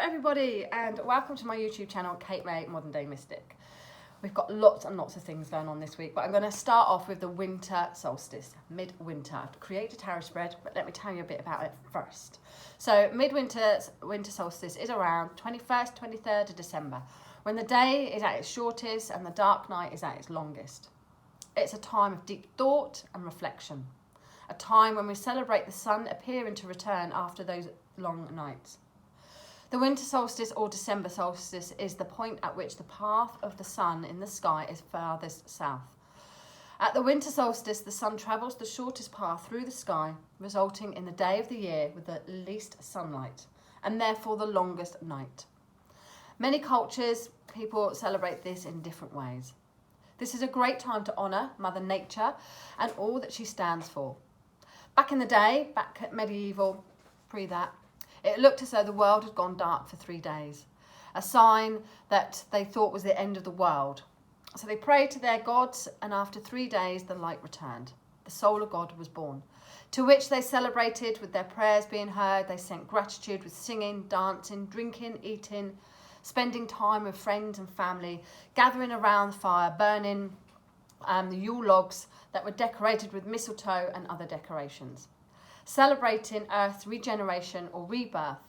everybody, and welcome to my YouTube channel, Kate May Modern Day Mystic. We've got lots and lots of things going on this week, but I'm going to start off with the Winter Solstice, midwinter. I've created a tarot spread, but let me tell you a bit about it first. So Winter Solstice is around 21st, 23rd of December, when the day is at its shortest and the dark night is at its longest. It's a time of deep thought and reflection, a time when we celebrate the sun appearing to return after those long nights. The Winter Solstice or December Solstice is the point at which the path of the sun in the sky is farthest south. At the Winter Solstice, the sun travels the shortest path through the sky, resulting in the day of the year with the least sunlight, and therefore the longest night. Many cultures, people celebrate this in different ways. This is a great time to honour Mother Nature and all that she stands for. Back in the day, back at medieval, pre that, it looked as though the world had gone dark for 3 days, a sign that they thought was the end of the world. So they prayed to their gods, and after 3 days the light returned. The soul of God was born, to which they celebrated with their prayers being heard. They sent gratitude with singing, dancing, drinking, eating, spending time with friends and family, gathering around the fire, burning the yule logs that were decorated with mistletoe and other decorations, celebrating Earth's regeneration or rebirth.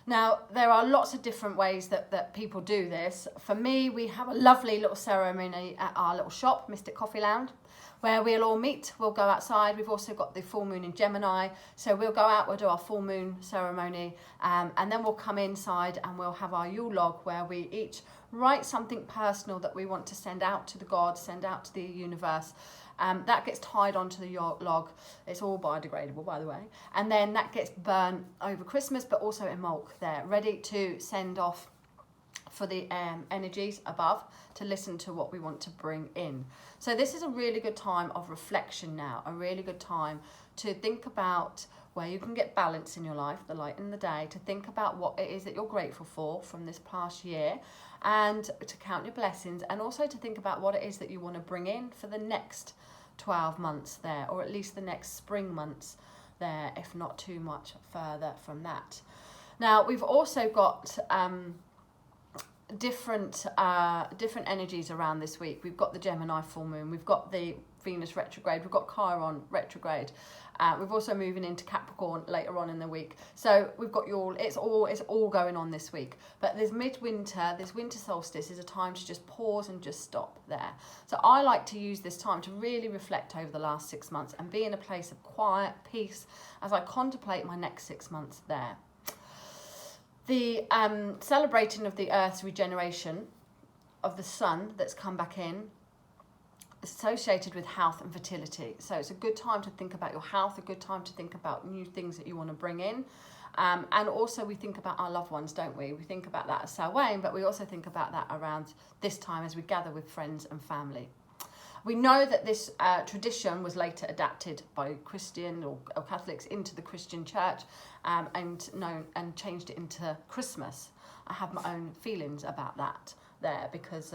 Now, there are lots of different ways that people do this. For me, we have a lovely little ceremony at our little shop, Mystic Coffee Lounge, where we'll all meet. We'll go outside. We've also got the full moon in Gemini, so we'll go out, we'll do our full moon ceremony, and then we'll come inside and we'll have our yule log, where we each write something personal that we want to send out to the gods, send out to the universe. That gets tied onto the log. It's all biodegradable, by the way. And then that gets burnt over Christmas, but also in milk there, ready to send off for the energies above to listen to what we want to bring in. So this is a really good time of reflection now, a really good time to think about where you can get balance in your life, the light in the day, to think about what it is that you're grateful for from this past year, and to count your blessings, and also to think about what it is that you want to bring in for the next 12 months there, or at least the next spring months there, if not too much further from that. Now, we've also got different energies around this week. We've got the Gemini full moon, we've got the Venus retrograde, we've got Chiron retrograde. We've also moving into Capricorn later on in the week. So we've got it's all going on this week. But this midwinter, this winter solstice is a time to just pause and just stop there. So I like to use this time to really reflect over the last 6 months and be in a place of quiet, peace, as I contemplate my next 6 months there. The celebrating of the Earth's regeneration of the sun that's come back in, associated with health and fertility. So it's a good time to think about your health, a good time to think about new things that you want to bring in. And also we think about our loved ones, don't we? We think about that as Samhain, but we also think about that around this time as we gather with friends and family. We know that this tradition was later adapted by Christian or Catholics into the Christian church, and changed it into Christmas. I have my own feelings about that there, because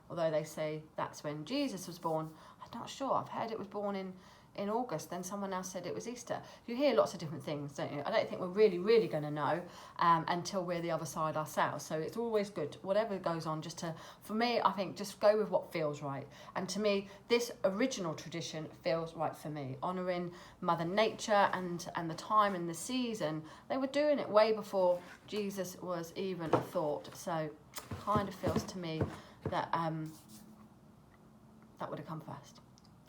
although they say that's when Jesus was born, I'm not sure. I've heard it was born in August, then someone else said it was Easter. You hear lots of different things, don't you? I don't think we're really going to know until we're the other side ourselves. So it's always good, whatever goes on, for me, I think just go with what feels right. And to me, this original tradition feels right for me, honouring Mother Nature and the time and the season. They were doing it way before Jesus was even a thought. So it kind of feels to me that that would have come first.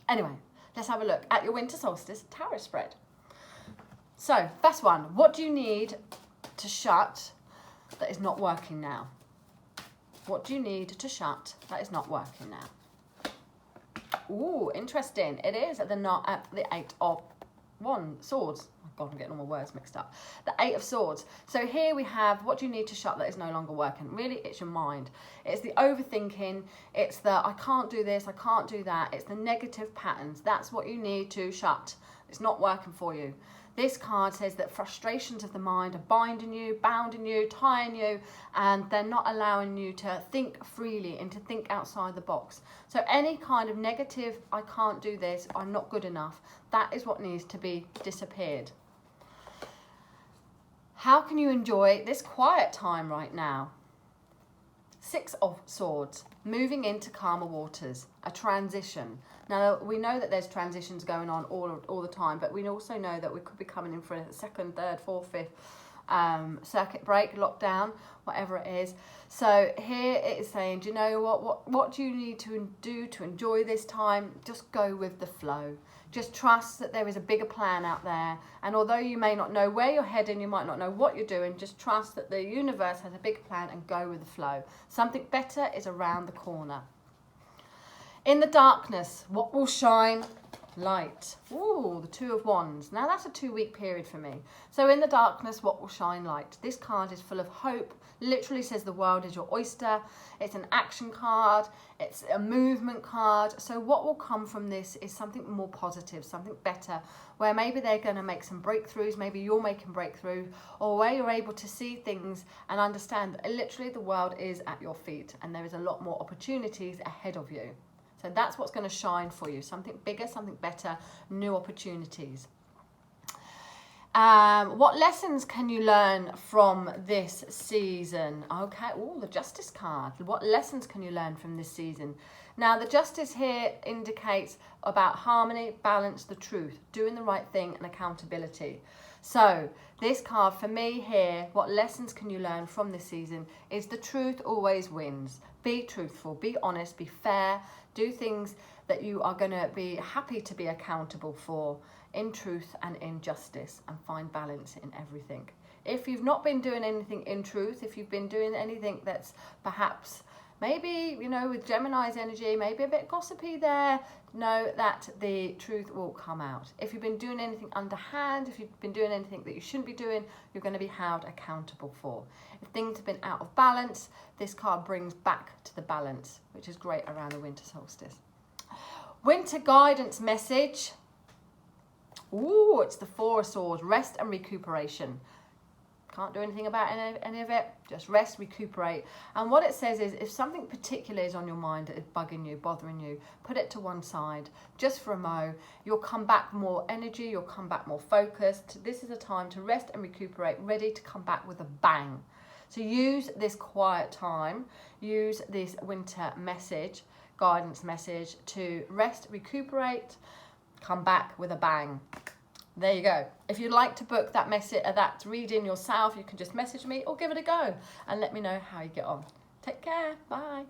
Anyway, let's have a look at your Winter Solstice tarot spread. So, first one, what do you need to shut that is not working now? What do you need to shut that is not working now? Ooh, interesting. It is at the 8 of Swords. Oh God, I'm getting all my words mixed up. The 8 of Swords. So here we have, what do you need to shut that is no longer working? Really, it's your mind. It's the overthinking. It's the, I can't do this, I can't do that. It's the negative patterns. That's what you need to shut. It's not working for you. This card says that frustrations of the mind are binding you, bounding you, tying you, and they're not allowing you to think freely and to think outside the box. So any kind of negative, I can't do this, I'm not good enough, that is what needs to be disappeared. How can you enjoy this quiet time right now? 6 of Swords, moving into calmer waters, a transition. Now, we know that there's transitions going on all the time, but we also know that we could be coming in for a second, third, fourth, fifth circuit break, lockdown, whatever it is. So here it is saying, do you know what do you need to do to enjoy this time? Just go with the flow. Just trust that there is a bigger plan out there. And although you may not know where you're heading, you might not know what you're doing, just trust that the universe has a bigger plan and go with the flow. Something better is around the corner. In the darkness, what will shine? Light. Ooh, the 2 of Wands. Now that's a 2-week period for me. So in the darkness, what will shine? Light. This card is full of hope. Literally says the world is your oyster. It's an action card. It's a movement card. So what will come from this is something more positive, something better, where maybe they're going to make some breakthroughs. Maybe you're making breakthrough, or where you're able to see things and understand that literally the world is at your feet and there is a lot more opportunities ahead of you. So that's what's going to shine for you. Something bigger, something better, new opportunities. What lessons can you learn from this season? Okay, oh, the Justice card. What lessons can you learn from this season? Now, the Justice here indicates about harmony, balance, the truth, doing the right thing and accountability. So this card for me here, what lessons can you learn from this season is the truth always wins. Be truthful, be honest, be fair, do things that you are going to be happy to be accountable for in truth and in justice, and find balance in everything. If you've not been doing anything in truth, if you've been doing anything that's perhaps maybe, you know, with Gemini's energy, maybe a bit gossipy there, know that the truth will come out. If you've been doing anything underhand, if you've been doing anything that you shouldn't be doing, you're going to be held accountable for. If things have been out of balance, this card brings back to the balance, which is great around the winter solstice. Winter guidance message. Ooh, it's the 4 of Swords, rest and recuperation. Can't do anything about any of it, just rest, recuperate. And what it says is, if something particular is on your mind that is bugging you, bothering you, put it to one side, just for a mo. You'll come back more energy, you'll come back more focused. This is a time to rest and recuperate, ready to come back with a bang. So use this quiet time, use this winter message, guidance message to rest, recuperate, come back with a bang. There you go. If you'd like to book that that reading yourself, you can just message me or give it a go and let me know how you get on. Take care. Bye.